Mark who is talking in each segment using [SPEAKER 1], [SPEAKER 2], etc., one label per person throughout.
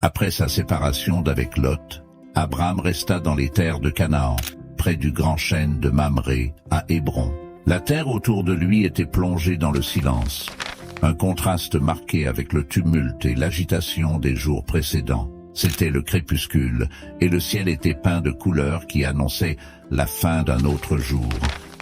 [SPEAKER 1] Après sa séparation d'avec Lot, Abraham resta dans les terres de Canaan, près du grand chêne de Mamré, à Hébron. La terre autour de lui était plongée dans le silence, un contraste marqué avec le tumulte et l'agitation des jours précédents. C'était le crépuscule, et le ciel était peint de couleurs qui annonçaient la fin d'un autre jour,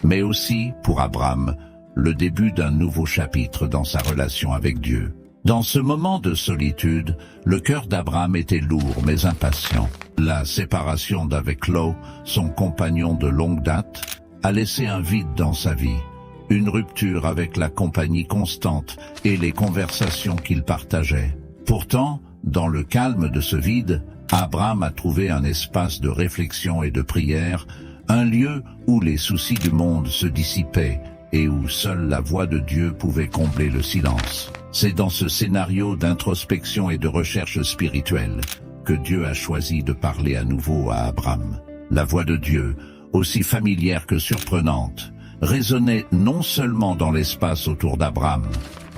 [SPEAKER 1] mais aussi, pour Abraham, le début d'un nouveau chapitre dans sa relation avec Dieu. Dans ce moment de solitude, le cœur d'Abraham était lourd mais impatient. La séparation d'avec Lot, son compagnon de longue date, a laissé un vide dans sa vie, une rupture avec la compagnie constante et les conversations qu'il partageait. Pourtant, dans le calme de ce vide, Abraham a trouvé un espace de réflexion et de prière, un lieu où les soucis du monde se dissipaient et où seule la voix de Dieu pouvait combler le silence. C'est dans ce scénario d'introspection et de recherche spirituelle que Dieu a choisi de parler à nouveau à Abraham. La voix de Dieu, aussi familière que surprenante, résonnait non seulement dans l'espace autour d'Abraham,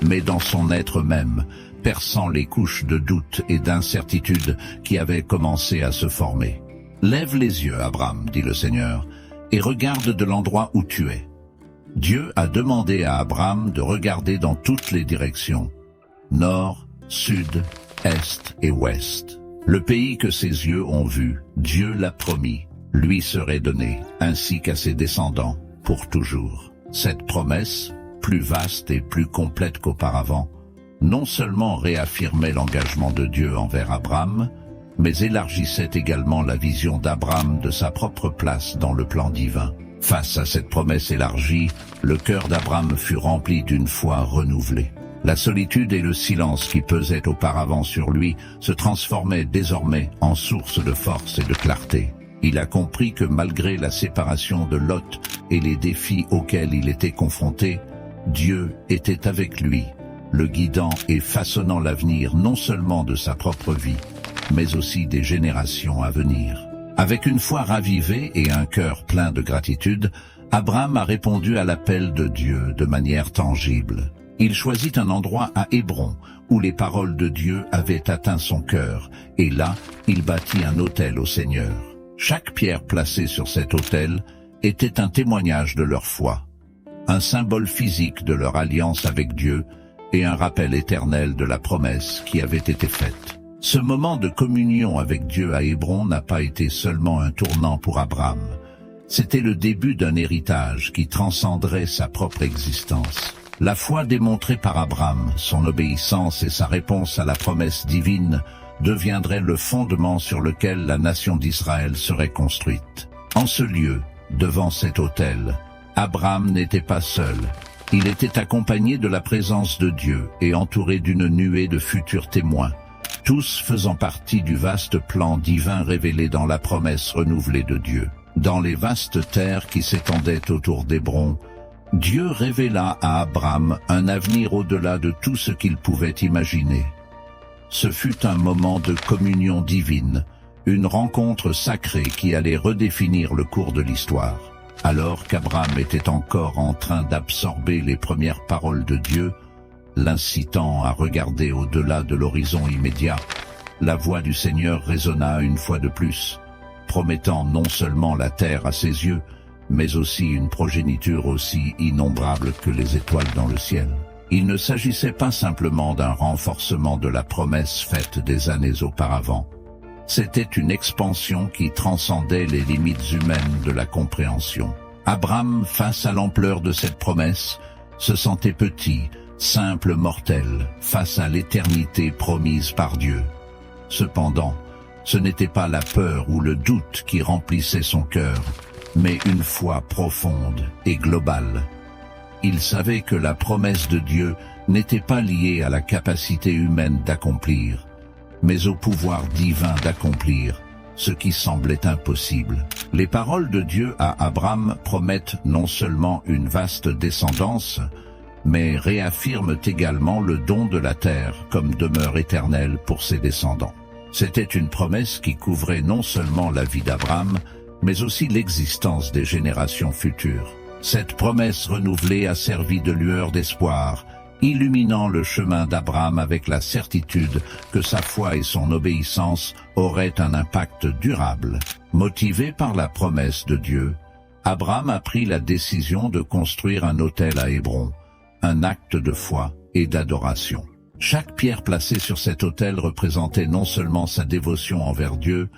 [SPEAKER 1] mais dans son être même, perçant les couches de doute et d'incertitude qui avaient commencé à se former. « Lève les yeux, Abraham, dit le Seigneur, et regarde de l'endroit où tu es. » Dieu a demandé à Abraham de regarder dans toutes les directions, nord, sud, est et ouest. Le pays que ses yeux ont vu, Dieu l'a promis, lui serait donné, ainsi qu'à ses descendants, pour toujours. Cette promesse, plus vaste et plus complète qu'auparavant, non seulement réaffirmait l'engagement de Dieu envers Abraham, mais élargissait également la vision d'Abraham de sa propre place dans le plan divin. Face à cette promesse élargie, le cœur d'Abraham fut rempli d'une foi renouvelée. La solitude et le silence qui pesaient auparavant sur lui se transformaient désormais en source de force et de clarté. Il a compris que malgré la séparation de Lot et les défis auxquels il était confronté, Dieu était avec lui, le guidant et façonnant l'avenir non seulement de sa propre vie, mais aussi des générations à venir. Avec une foi ravivée et un cœur plein de gratitude, Abraham a répondu à l'appel de Dieu de manière tangible. Il choisit un endroit à Hébron, où les paroles de Dieu avaient atteint son cœur, et là, il bâtit un autel au Seigneur. Chaque pierre placée sur cet autel était un témoignage de leur foi, un symbole physique de leur alliance avec Dieu et un rappel éternel de la promesse qui avait été faite. Ce moment de communion avec Dieu à Hébron n'a pas été seulement un tournant pour Abraham. C'était le début d'un héritage qui transcenderait sa propre existence. La foi démontrée par Abraham, son obéissance et sa réponse à la promesse divine deviendraient le fondement sur lequel la nation d'Israël serait construite. En ce lieu, devant cet autel, Abraham n'était pas seul. Il était accompagné de la présence de Dieu et entouré d'une nuée de futurs témoins, tous faisant partie du vaste plan divin révélé dans la promesse renouvelée de Dieu. Dans les vastes terres qui s'étendaient autour d'Hébron, Dieu révéla à Abraham un avenir au-delà de tout ce qu'il pouvait imaginer. Ce fut un moment de communion divine, une rencontre sacrée qui allait redéfinir le cours de l'histoire. Alors qu'Abraham était encore en train d'absorber les premières paroles de Dieu, l'incitant à regarder au-delà de l'horizon immédiat, la voix du Seigneur résonna une fois de plus, promettant non seulement la terre à ses yeux, mais aussi une progéniture aussi innombrable que les étoiles dans le ciel. Il ne s'agissait pas simplement d'un renforcement de la promesse faite des années auparavant. C'était une expansion qui transcendait les limites humaines de la compréhension. Abraham, face à l'ampleur de cette promesse, se sentait petit, simple mortel, face à l'éternité promise par Dieu. Cependant, ce n'était pas la peur ou le doute qui remplissait son cœur, mais une foi profonde et globale. Il savait que la promesse de Dieu n'était pas liée à la capacité humaine d'accomplir, mais au pouvoir divin d'accomplir ce qui semblait impossible. Les paroles de Dieu à Abraham promettent non seulement une vaste descendance, mais réaffirment également le don de la terre comme demeure éternelle pour ses descendants. C'était une promesse qui couvrait non seulement la vie d'Abraham, mais aussi l'existence des générations futures. Cette promesse renouvelée a servi de lueur d'espoir illuminant le chemin d'Abraham avec la certitude que sa foi et son obéissance auraient un impact durable. Motivé par la promesse de Dieu, Abraham a pris la décision de construire un autel à Hébron, un acte de foi et d'adoration. Chaque pierre placée sur cet autel représentait non seulement sa dévotion envers Dieu,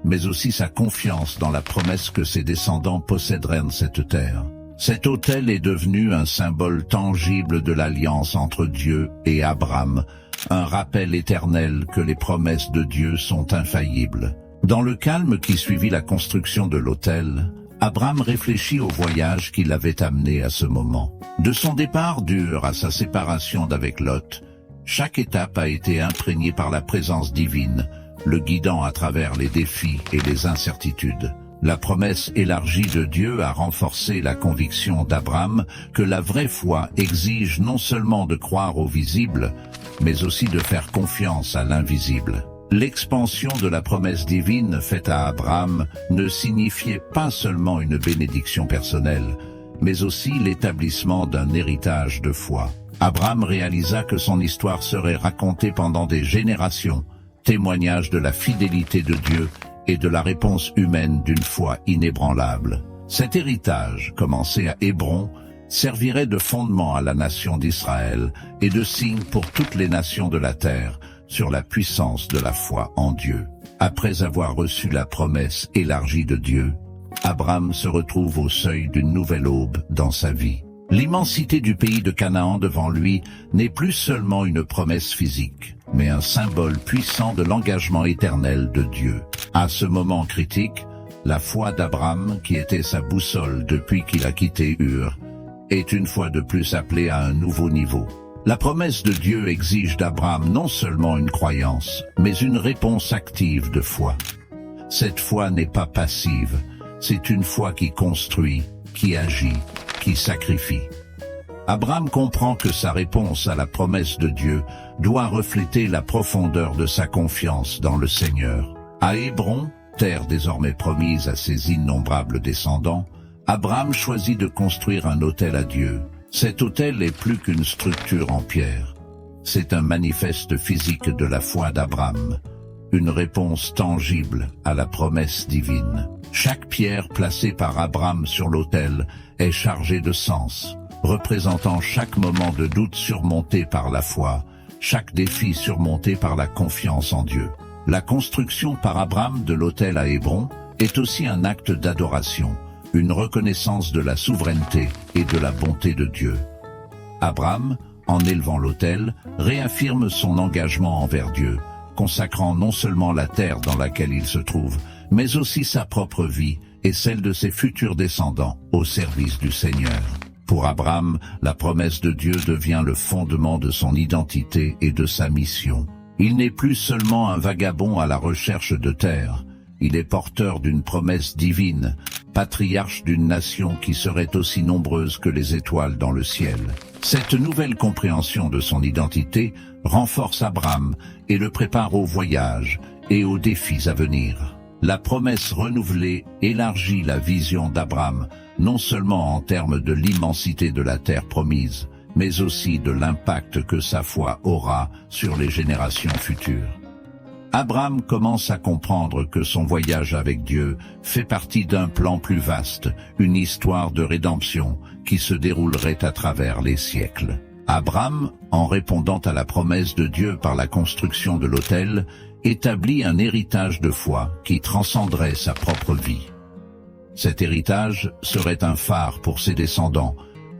[SPEAKER 1] mais aussi sa confiance dans la promesse que ses descendants posséderaient cette terre. Cet autel est devenu un symbole tangible de l'alliance entre Dieu et Abraham, un rappel éternel que les promesses de Dieu sont infaillibles. Dans le calme qui suivit la construction de l'autel, Abraham réfléchit au voyage qui l'avait amené à ce moment. De son départ d'Ur à sa séparation d'avec Lot, chaque étape a été imprégnée par la présence divine, le guidant à travers les défis et les incertitudes. La promesse élargie de Dieu a renforcé la conviction d'Abraham que la vraie foi exige non seulement de croire au visible, mais aussi de faire confiance à l'invisible. L'expansion de la promesse divine faite à Abraham ne signifiait pas seulement une bénédiction personnelle, mais aussi l'établissement d'un héritage de foi. Abraham réalisa que son histoire serait racontée pendant des générations, témoignage de la fidélité de Dieu et de la réponse humaine d'une foi inébranlable. Cet héritage, commencé à Hébron, servirait de fondement à la nation d'Israël et de signe pour toutes les nations de la terre sur la puissance de la foi en Dieu. Après avoir reçu la promesse élargie de Dieu, Abraham se retrouve au seuil d'une nouvelle aube dans sa vie. L'immensité du pays de Canaan devant lui n'est plus seulement une promesse physique, mais un symbole puissant de l'engagement éternel de Dieu. À ce moment critique, la foi d'Abraham, qui était sa boussole depuis qu'il a quitté Ur, est une fois de plus appelée à un nouveau niveau. La promesse de Dieu exige d'Abraham non seulement une croyance, mais une réponse active de foi. Cette foi n'est pas passive, c'est une foi qui construit, qui agit, qui sacrifie. Abraham comprend que sa réponse à la promesse de Dieu doit refléter la profondeur de sa confiance dans le Seigneur. À Hébron, terre désormais promise à ses innombrables descendants, Abraham choisit de construire un autel à Dieu. Cet autel est plus qu'une structure en pierre. C'est un manifeste physique de la foi d'Abraham, une réponse tangible à la promesse divine. Chaque pierre placée par Abraham sur l'autel est chargée de sens, représentant chaque moment de doute surmonté par la foi, chaque défi surmonté par la confiance en Dieu. La construction par Abraham de l'autel à Hébron est aussi un acte d'adoration, une reconnaissance de la souveraineté et de la bonté de Dieu. Abraham, en élevant l'autel, réaffirme son engagement envers Dieu, consacrant non seulement la terre dans laquelle il se trouve, mais aussi sa propre vie et celle de ses futurs descendants au service du Seigneur. Pour Abraham, la promesse de Dieu devient le fondement de son identité et de sa mission. Il n'est plus seulement un vagabond à la recherche de terre, il est porteur d'une promesse divine, patriarche d'une nation qui serait aussi nombreuse que les étoiles dans le ciel. Cette nouvelle compréhension de son identité renforce Abraham et le prépare au voyage et aux défis à venir. La promesse renouvelée élargit la vision d'Abraham, non seulement en termes de l'immensité de la terre promise, mais aussi de l'impact que sa foi aura sur les générations futures. Abraham commence à comprendre que son voyage avec Dieu fait partie d'un plan plus vaste, une histoire de rédemption qui se déroulerait à travers les siècles. Abraham, en répondant à la promesse de Dieu par la construction de l'autel, établit un héritage de foi qui transcenderait sa propre vie. Cet héritage serait un phare pour ses descendants,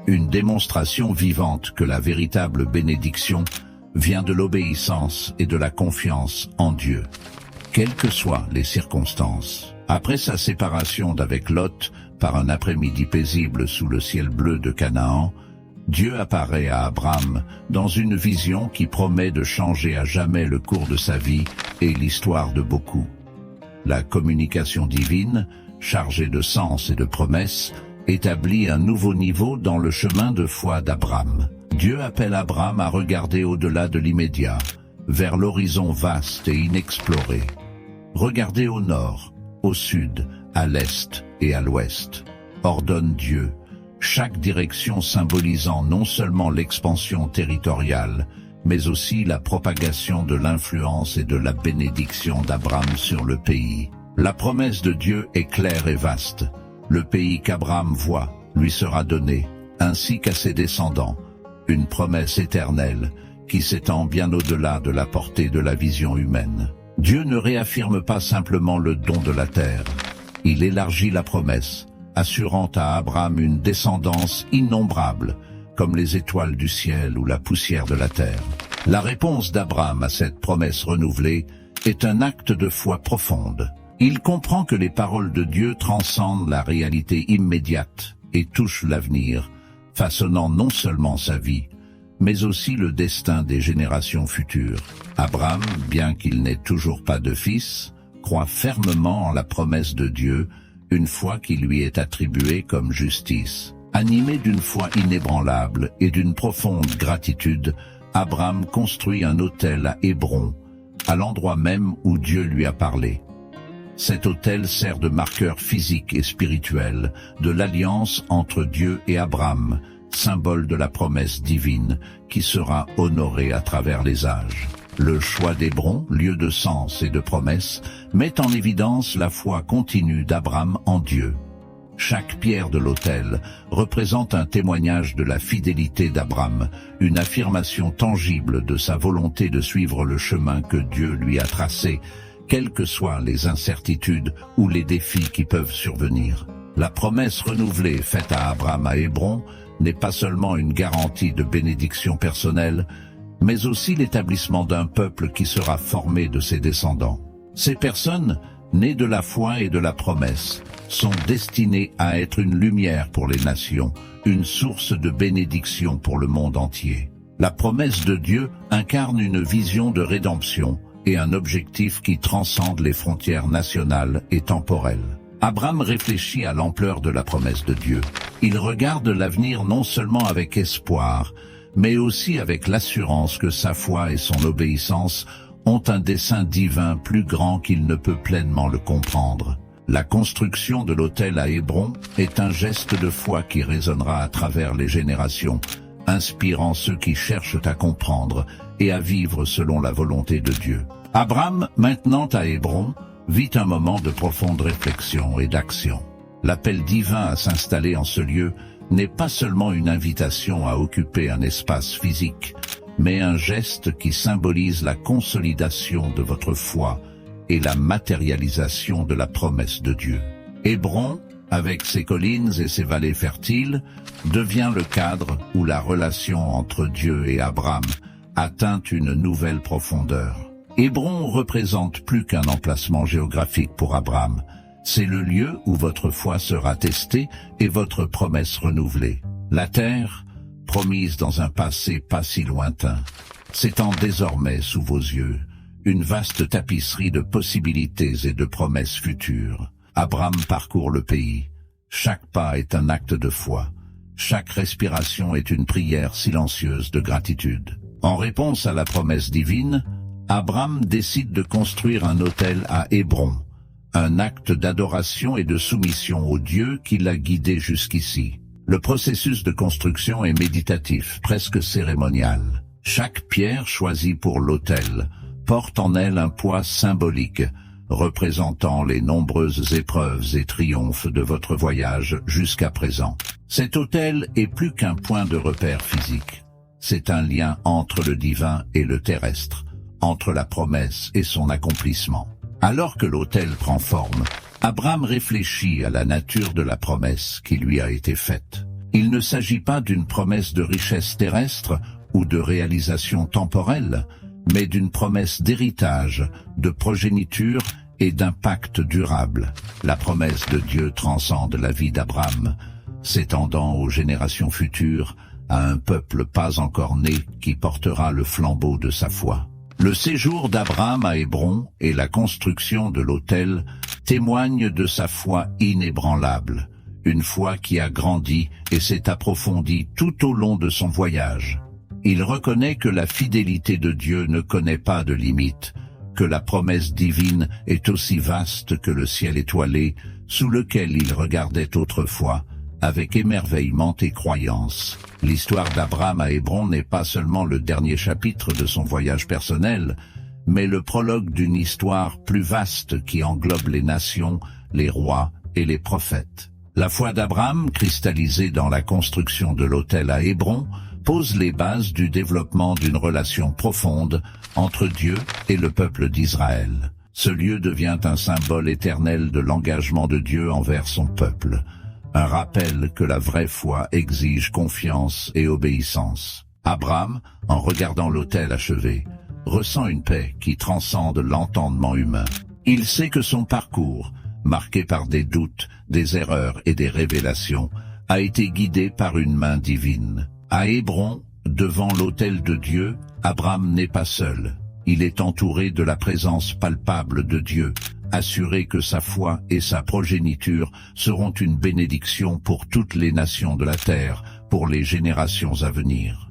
[SPEAKER 1] une démonstration vivante que la véritable bénédiction vient de l'obéissance et de la confiance en Dieu, quelles que soient les circonstances. Après sa séparation d'avec Lot, par un après-midi paisible sous le ciel bleu de Canaan, Dieu apparaît à Abraham dans une vision qui promet de changer à jamais le cours de sa vie et l'histoire de beaucoup. La communication divine, chargée de sens et de promesses, établit un nouveau niveau dans le chemin de foi d'Abraham. Dieu appelle Abraham à regarder au-delà de l'immédiat, vers l'horizon vaste et inexploré. Regardez au nord, au sud, à l'est et à l'ouest, ordonne Dieu, chaque direction symbolisant non seulement l'expansion territoriale, mais aussi la propagation de l'influence et de la bénédiction d'Abraham sur le pays. La promesse de Dieu est claire et vaste. Le pays qu'Abraham voit lui sera donné, ainsi qu'à ses descendants, une promesse éternelle qui s'étend bien au-delà de la portée de la vision humaine. Dieu ne réaffirme pas simplement le don de la terre, il élargit la promesse, assurant à Abraham une descendance innombrable, comme les étoiles du ciel ou la poussière de la terre. La réponse d'Abraham à cette promesse renouvelée est un acte de foi profonde. Il comprend que les paroles de Dieu transcendent la réalité immédiate et touchent l'avenir, façonnant non seulement sa vie, mais aussi le destin des générations futures. Abraham, bien qu'il n'ait toujours pas de fils, croit fermement en la promesse de Dieu, une foi qui lui est attribuée comme justice. Animé d'une foi inébranlable et d'une profonde gratitude, Abraham construit un autel à Hébron, à l'endroit même où Dieu lui a parlé. Cet autel sert de marqueur physique et spirituel de l'alliance entre Dieu et Abraham, symbole de la promesse divine qui sera honorée à travers les âges. Le choix d'Hébron, lieu de sens et de promesse, met en évidence la foi continue d'Abraham en Dieu. Chaque pierre de l'autel représente un témoignage de la fidélité d'Abraham, une affirmation tangible de sa volonté de suivre le chemin que Dieu lui a tracé, quelles que soient les incertitudes ou les défis qui peuvent survenir. La promesse renouvelée faite à Abraham à Hébron n'est pas seulement une garantie de bénédiction personnelle, mais aussi l'établissement d'un peuple qui sera formé de ses descendants. Ces personnes, nées de la foi et de la promesse, sont destinées à être une lumière pour les nations, une source de bénédiction pour le monde entier. La promesse de Dieu incarne une vision de rédemption et un objectif qui transcende les frontières nationales et temporelles. Abraham réfléchit à l'ampleur de la promesse de Dieu. Il regarde l'avenir non seulement avec espoir, mais aussi avec l'assurance que sa foi et son obéissance ont un dessein divin plus grand qu'il ne peut pleinement le comprendre. La construction de l'autel à Hébron est un geste de foi qui résonnera à travers les générations, inspirant ceux qui cherchent à comprendre et à vivre selon la volonté de Dieu. Abraham, maintenant à Hébron, vit un moment de profonde réflexion et d'action. L'appel divin à s'installer en ce lieu n'est pas seulement une invitation à occuper un espace physique, mais un geste qui symbolise la consolidation de votre foi et la matérialisation de la promesse de Dieu. Hébron, avec ses collines et ses vallées fertiles, devient le cadre où la relation entre Dieu et Abraham atteint une nouvelle profondeur. Hébron représente plus qu'un emplacement géographique pour Abraham. C'est le lieu où votre foi sera testée et votre promesse renouvelée. La terre, promise dans un passé pas si lointain, s'étend désormais sous vos yeux, une vaste tapisserie de possibilités et de promesses futures. Abraham parcourt le pays. Chaque pas est un acte de foi. Chaque respiration est une prière silencieuse de gratitude. En réponse à la promesse divine, Abraham décide de construire un autel à Hébron, un acte d'adoration et de soumission au Dieu qui l'a guidé jusqu'ici. Le processus de construction est méditatif, presque cérémonial. Chaque pierre choisie pour l'autel porte en elle un poids symbolique, représentant les nombreuses épreuves et triomphes de votre voyage jusqu'à présent. Cet autel est plus qu'un point de repère physique. C'est un lien entre le divin et le terrestre, entre la promesse et son accomplissement. Alors que l'autel prend forme, Abraham réfléchit à la nature de la promesse qui lui a été faite. Il ne s'agit pas d'une promesse de richesse terrestre ou de réalisation temporelle, mais d'une promesse d'héritage, de progéniture et d'impact durable. La promesse de Dieu transcende la vie d'Abraham, s'étendant aux générations futures, à un peuple pas encore né qui portera le flambeau de sa foi. Le séjour d'Abraham à Hébron et la construction de l'autel témoignent de sa foi inébranlable, une foi qui a grandi et s'est approfondie tout au long de son voyage. Il reconnaît que la fidélité de Dieu ne connaît pas de limite, que la promesse divine est aussi vaste que le ciel étoilé sous lequel il regardait autrefois, avec émerveillement et croyance. L'histoire d'Abraham à Hébron n'est pas seulement le dernier chapitre de son voyage personnel, mais le prologue d'une histoire plus vaste qui englobe les nations, les rois et les prophètes. La foi d'Abraham, cristallisée dans la construction de l'autel à Hébron, pose les bases du développement d'une relation profonde entre Dieu et le peuple d'Israël. Ce lieu devient un symbole éternel de l'engagement de Dieu envers son peuple, un rappel que la vraie foi exige confiance et obéissance. Abraham, en regardant l'autel achevé, ressent une paix qui transcende l'entendement humain. Il sait que son parcours, marqué par des doutes, des erreurs et des révélations, a été guidé par une main divine. À Hébron, devant l'autel de Dieu, Abraham n'est pas seul. Il est entouré de la présence palpable de Dieu, assuré que sa foi et sa progéniture seront une bénédiction pour toutes les nations de la terre, pour les générations à venir.